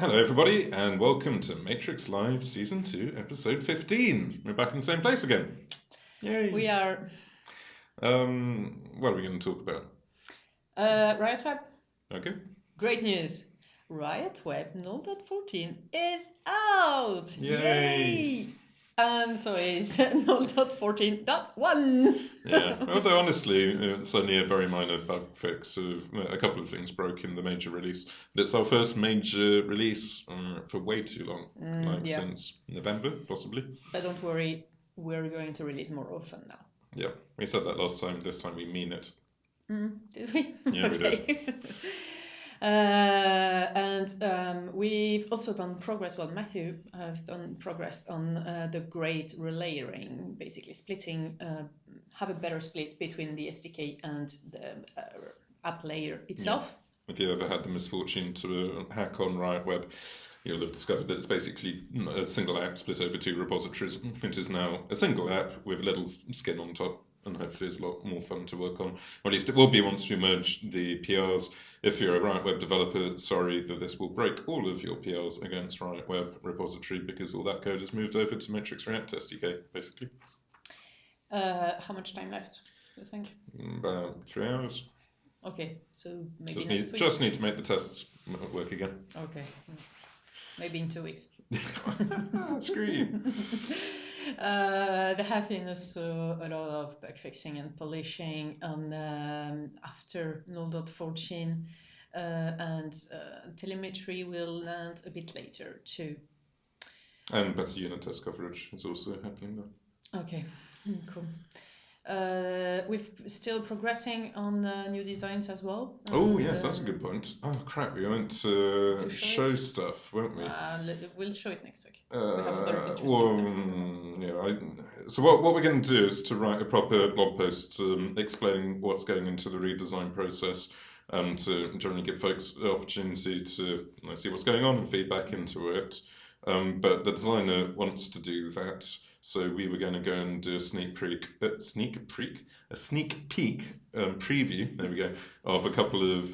Hello, everybody, and welcome to Matrix Live Season 2, Episode 15. We're back in the same place again. Yay! We are What are we going to talk about? Riot Web. Okay. Great news. Riot Web 0.14 is out! Yay! And so is 0.14.1. Yeah, although honestly, it's only a very minor bug fix of a couple of things broke in the major release. But it's our first major release for way too long, since November, possibly. But don't worry, we're going to release more often now. Yeah, we said that last time. This time we mean it. Did we? Yeah, we did. And we've also done progress. Well, Matthew has done progress on the Great Relayering, basically splitting, have a better split between the SDK and the app layer itself. Yeah. If you ever had the misfortune to hack on Riot Web, you'll have discovered that it's basically a single app split over two repositories. It is now a single app with a little skin on top, and hopefully it's a lot more fun to work on. Or at least it will be once we merge the PRs. If you're a Riot Web developer, sorry that this will break all of your PRs against Riot Web repository, because all that code is moved over to Matrix React SDK, basically. How much time left, do you think? About 3 hours. Okay, so maybe next week. Just need to make the tests work again. Okay, maybe in 2 weeks. Screw you. There have been also a lot of bug fixing and polishing on after 0.14, and telemetry will land a bit later too. And better unit test coverage is also happening there. Okay, cool. We're still progressing on new designs as well. Oh, yes, that's a good point. Oh, crap, we went to show stuff, weren't we? We'll show it next week. We have other interesting stuff. So what we're going to do is to write a proper blog post explaining what's going into the redesign process, and to generally give folks the opportunity to see what's going on and feedback into it. But the designer wants to do that, so we were going to go and do a sneak peek preview. There we go, of a couple of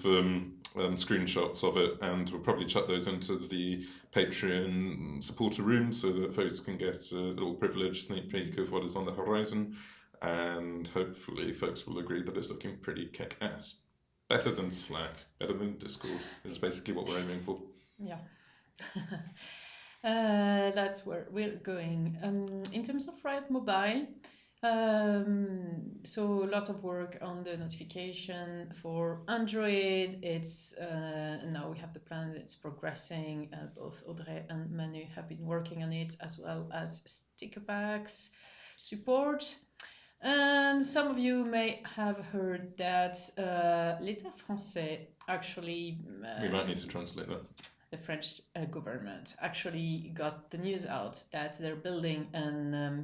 screenshots of it, and we'll probably chuck those into the Patreon supporter room so that folks can get a little privileged sneak peek of what is on the horizon, and hopefully folks will agree that it's looking pretty kick-ass. Better than Slack, better than Discord, is basically what we're aiming for. Yeah. That's where we're going. In terms of Riot Mobile, so lots of work on the notification for Android. It's now we have the plan. It's progressing. Both Audrey and Manu have been working on it, as well as sticker packs support. And some of you may have heard that l'État français actually... we might need to translate that. The French government actually got the news out that they're building a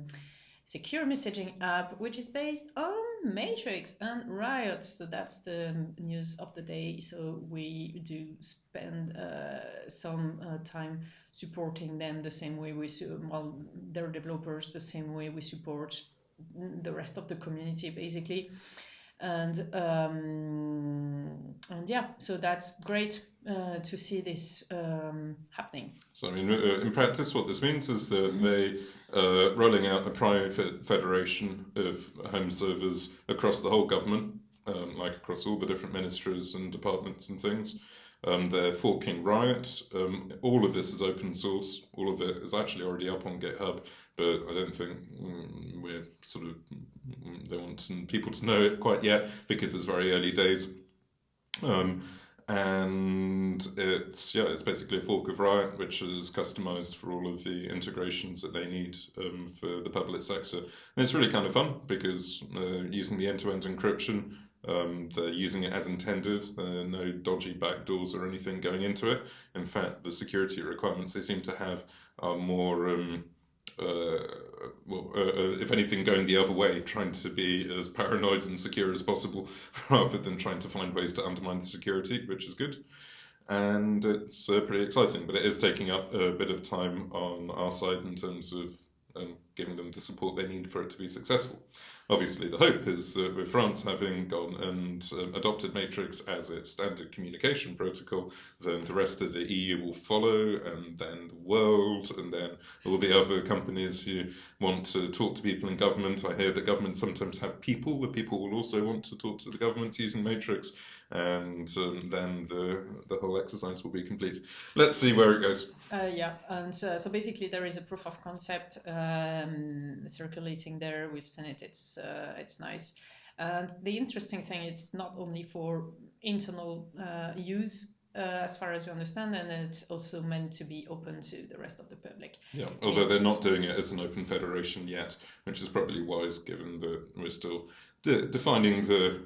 secure messaging app which is based on Matrix and Riot. So that's the news of the day. So we do spend some time supporting them the same way they're developers, the same way we support the rest of the community, basically. And yeah, so that's great to see this happening. So I mean, in practice, what this means is that they rolling out a private federation of home servers across the whole government, like across all the different ministries and departments and things. They're forking Riot. All of this is open source. All of it is actually already up on GitHub, but I don't think we're they want people to know it quite yet because it's very early days. And it's basically a fork of Riot, which is customized for all of the integrations that they need for the public sector. And it's really kind of fun because using the end-to-end encryption, they're using it as intended. No dodgy backdoors or anything going into it. In fact, the security requirements they seem to have are more, if anything, going the other way, trying to be as paranoid and secure as possible rather than trying to find ways to undermine the security, which is good. And it's pretty exciting, but it is taking up a bit of time on our side in terms of and giving them the support they need for it to be successful. Obviously, the hope is that with France having gone and adopted Matrix as its standard communication protocol, then the rest of the EU will follow, and then the world, and then all the other companies who want to talk to people in government. I hear that governments sometimes have people. The people will also want to talk to the government using Matrix, and then the whole exercise will be complete. Let's see where it goes. Yeah, and so basically there is a proof of concept circulating there. We've seen it. It's nice. And the interesting thing, it's not only for internal use, as far as we understand, and it's also meant to be open to the rest of the public. Yeah, although they're not doing it as an open federation yet, which is probably wise given that we're still defining the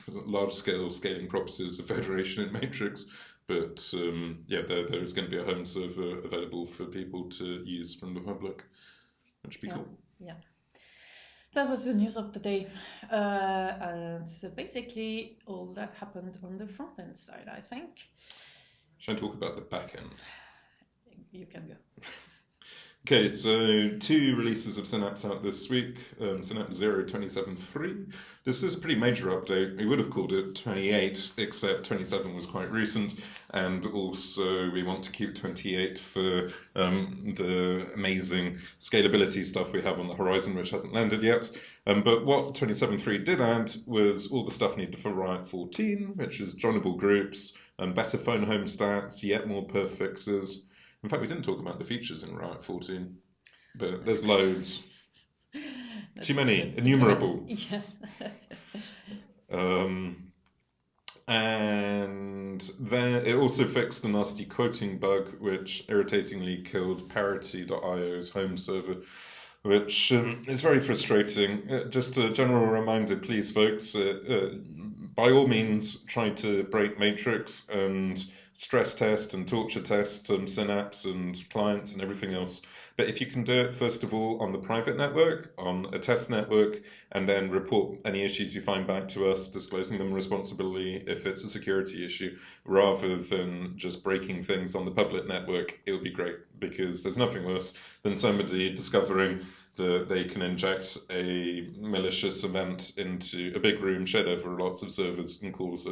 large-scale scaling properties of federation in Matrix. But yeah, there is going to be a home server available for people to use from the public, which would be cool. Yeah. That was the news of the day. And so basically all that happened on the front end side, I think. Shall I talk about the back end? You can go. Okay, so 2 releases of Synapse out this week. Synapse 0.27.3. This is a pretty major update. We would have called it 28, except 27 was quite recent. And also we want to keep 28 for the amazing scalability stuff we have on the horizon, which hasn't landed yet. But what 27.3 did add was all the stuff needed for Riot 14, which is joinable groups, better phonehome stats, yet more perf fixes. In fact, we didn't talk about the features in Riot 14, but there's loads. Too many, innumerable. Yeah. And then it also fixed the nasty quoting bug, which irritatingly killed Parity.io's home server, which is very frustrating. Just a general reminder, please, folks, by all means, try to break Matrix and stress test and torture test Synapse and clients and everything else. But if you can do it, first of all, on the private network, on a test network, and then report any issues you find back to us, disclosing them responsibly if it's a security issue, rather than just breaking things on the public network, it would be great, because there's nothing worse than somebody discovering that they can inject a malicious event into a big room, shed over lots of servers, and cause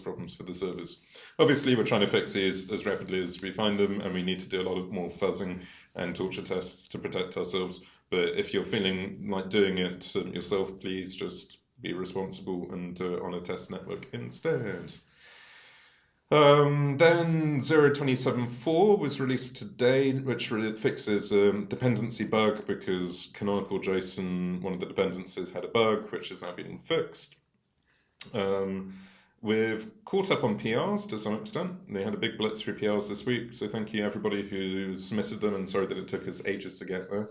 problems for the servers. Obviously, we're trying to fix these as rapidly as we find them, and we need to do a lot of more fuzzing and torture tests to protect ourselves. But if you're feeling like doing it yourself, please just be responsible and do it on a test network instead. Then 0.27.4 was released today, which fixes a dependency bug because canonical JSON, one of the dependencies, had a bug, which has now been fixed. We've caught up on PRs to some extent. They had a big blitz through PRs this week, so thank you everybody who submitted them, and sorry that it took us ages to get there.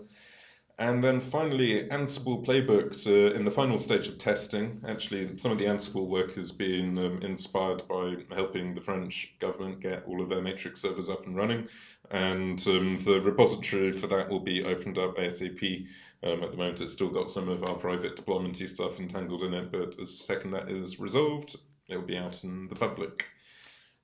And then finally, Ansible playbooks are in the final stage of testing. Actually, some of the Ansible work has been inspired by helping the French government get all of their Matrix servers up and running. And the repository for that will be opened up ASAP. At the moment, it's still got some of our private deployment-y stuff entangled in it, but as second that is resolved, it will be out in the public.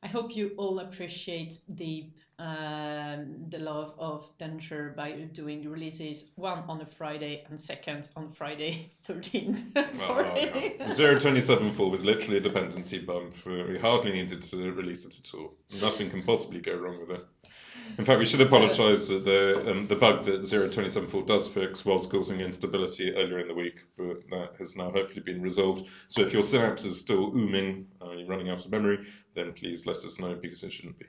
I hope you all appreciate the love of Dendrite by doing releases, one on a Friday and second on Friday 13th. Well, yeah. 0.27.4 was literally a dependency bump. We hardly needed to release it at all. Nothing can possibly go wrong with it. In fact, we should apologise that the bug that 0.27.4 does fix was causing instability earlier in the week, but that has now hopefully been resolved. So if your Synapse is still ooming, you're running out of memory, then please let us know, because it shouldn't be.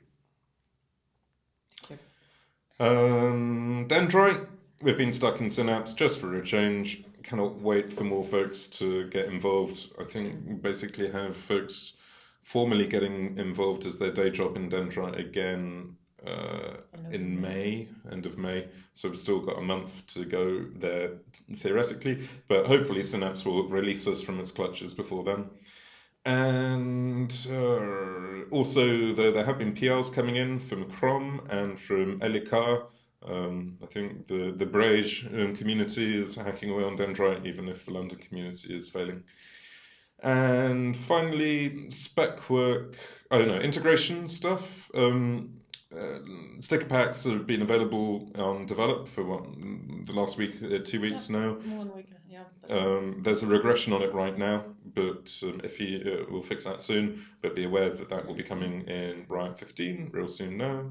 Okay. Dendrite, we've been stuck in Synapse just for a change. Cannot wait for more folks to get involved. I think we basically have folks formally getting involved as their day job in Dendrite again in May, end of May. So we've still got a month to go there theoretically, but hopefully Synapse will release us from its clutches before then. And also, there have been PRs coming in from Crom and from ElyKar. I think the Brage community is hacking away on Dendrite, even if the London community is failing. And finally, spec work, integration stuff. sticker packs have been available on Develop for the last week, 2 weeks now. 1 week, yeah. There's a regression on it right now, but Iffy will fix that soon. But be aware that that will be coming in Riot 15 real soon now.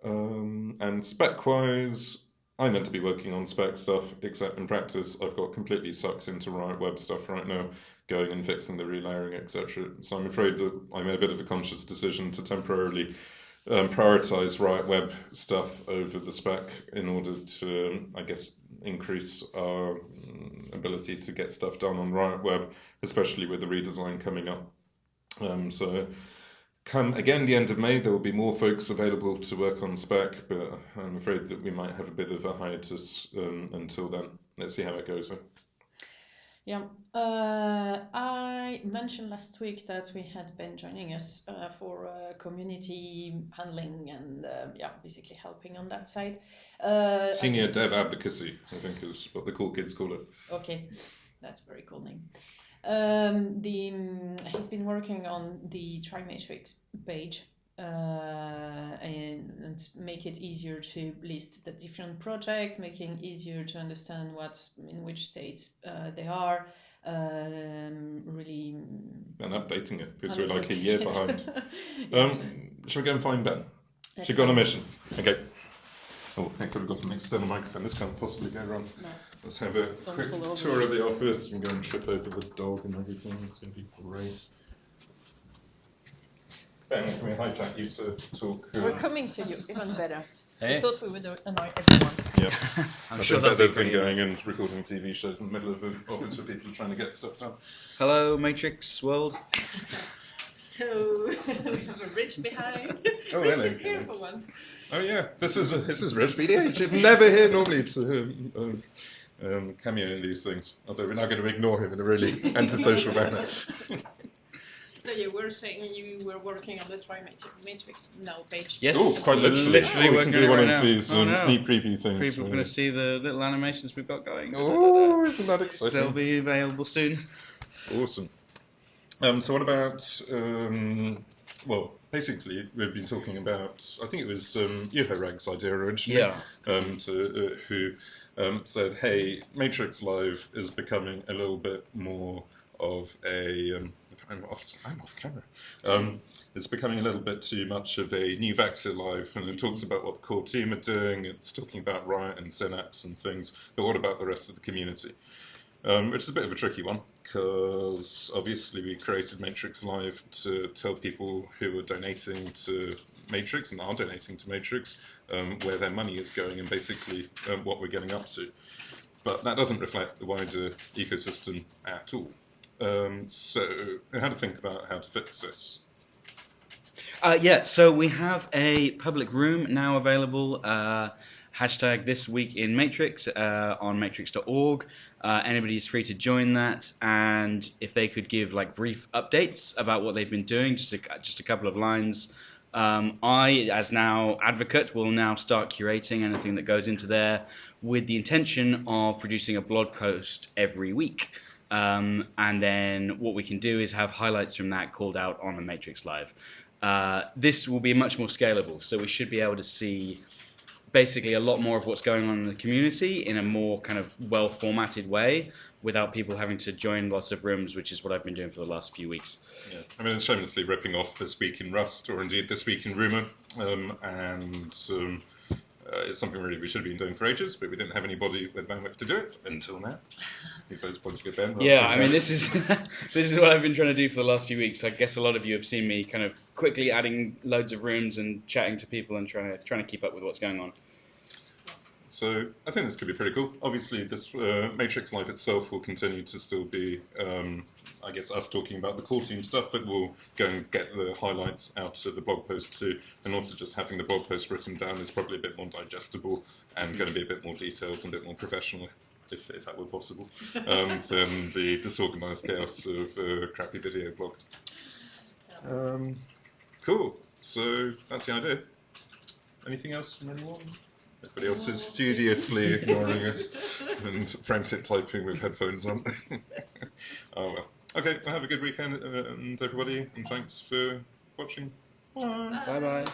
And spec-wise, I meant to be working on spec stuff, except in practice I've got completely sucked into Riot Web stuff right now, going and fixing the relayering, etc. So I'm afraid that I made a bit of a conscious decision to temporarily prioritize Riot Web stuff over the spec in order to, I guess, increase our ability to get stuff done on Riot Web, especially with the redesign coming up. So come again the end of May, there will be more folks available to work on spec, but I'm afraid that we might have a bit of a hiatus until then. Let's see how it goes. Yeah, I mentioned last week that we had Ben joining us for community handling and basically helping on that side. Senior dev advocacy, I think is what the cool kids call it. Okay, that's a very cool name. He's been working on the Trimatrix page and make it easier to list the different projects, making it easier to understand in which states they are, really. And updating it, because we're like a year behind. Shall we go and find Ben? She's got on a mission. Okay. Oh, thank God we've got an external microphone. This can't possibly go wrong. No. Let's have a quick tour of the office and go and trip over the dog and everything. It's going to be great. Ben, can we hijack you to talk? We're coming to you, even better. Hey. We thought we would annoy everyone. Yeah. I'm sure better than going and recording TV shows in the middle of an office for people trying to get stuff done. Hello, Matrix world. So we have a Rich behind. Oh, Rich hello, is here for once. Oh yeah, this is Rich VDH. You're never here normally to cameo in these things. Although we're now going to ignore him in a really antisocial manner. So you were saying you were working on the Trimatrix now page. Yes. Oh, quite literally. Literally we working can do on it one right of now. these No. sneak preview things. People are going to see the little animations we've got going. Oh, isn't that exciting? They'll be available soon. Awesome. So what about, well, basically we've been talking about, I think it was Yuho-Rag's idea originally, who said, hey, Matrix Live is becoming a little bit more of a, I'm off camera, it's becoming a little bit too much of a new Vaxxer Live, and it talks about what the core team are doing, it's talking about Riot and Synapse and things, but what about the rest of the community? Which is a bit of a tricky one, because obviously we created Matrix Live to tell people who are donating to Matrix and are donating to Matrix where their money is going and basically what we're getting up to. But that doesn't reflect the wider ecosystem at all. So how to think about how to fix this? So we have a public room now available. Hashtag this week in Matrix on matrix.org. Anybody is free to join that, and if they could give like brief updates about what they've been doing, just a couple of lines. I, as now advocate, will now start curating anything that goes into there with the intention of producing a blog post every week. And then what we can do is have highlights from that called out on the Matrix Live. This will be much more scalable, so we should be able to see basically a lot more of what's going on in the community in a more kind of well-formatted way without people having to join lots of rooms, which is what I've been doing for the last few weeks. Yeah, I mean, it's shamelessly ripping off This Week in Rust, or indeed This Week in Rumour, it's something really we should have been doing for ages, but we didn't have anybody with bandwidth to do it until now. He says, points to Ben. Yeah, I mean, this is this is what I've been trying to do for the last few weeks. I guess a lot of you have seen me kind of quickly adding loads of rooms and chatting to people and trying to keep up with what's going on. So I think this could be pretty cool. Obviously, this Matrix Live itself will continue to still be, I guess, us talking about the core team stuff, but we'll go and get the highlights out of the blog post too. And also just having the blog post written down is probably a bit more digestible and going to be a bit more detailed and a bit more professional, if that were possible, than the disorganized chaos of a crappy video blog. Cool. So that's the idea. Anything else from anyone? Everybody else is studiously ignoring us and frantic typing with headphones on. Oh well. Okay, well, have a good weekend, everybody, and thanks for watching. Bye. Bye-bye.